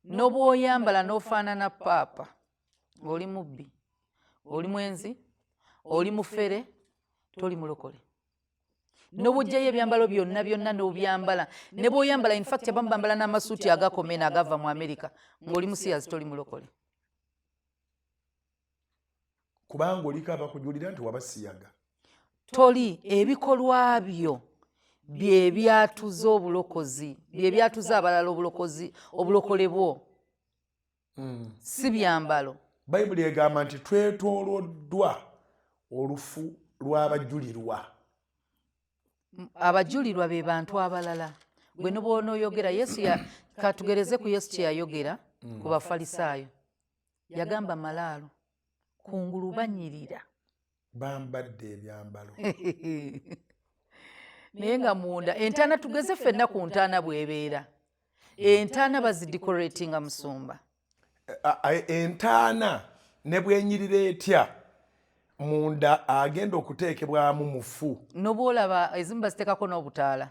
n'obwoyambala n'ofaanana paapa oli mubbi oli mwenzi oli mufere toli mulokole n'obujjayo ebyambalo byonna byonna n'obyambala ne bw'oyambala in fact abamu bambala n'amasuuti agakomena agava mu Amerika ng'oli musiyazi toli mulokole kubanga oliko abakujulira nti wabasiyaga toli ebikolwa byo bye byatuza obulokozi bye byatuza abalala obulokozi obulokole bwo si byambalo bayibuli egamba nti twetooloddwa olufu lw'abajulirwa abajulirwa be bantu abalala gwe ne bw'onooyogera yesu katugereze ku yesu kye yayogera ku bafalisaayo yagamba malaalo kungulu banyirira bambadde ebyambalo naye nga munda entaana tugeze ffenna ku ntaana bw'ebeera entaana bazidecoratinga musumba entaana ne bwenyirira etya munda agenda okuteekebwamu mufu n'obwolaba ezimu baziteekako n'obutaala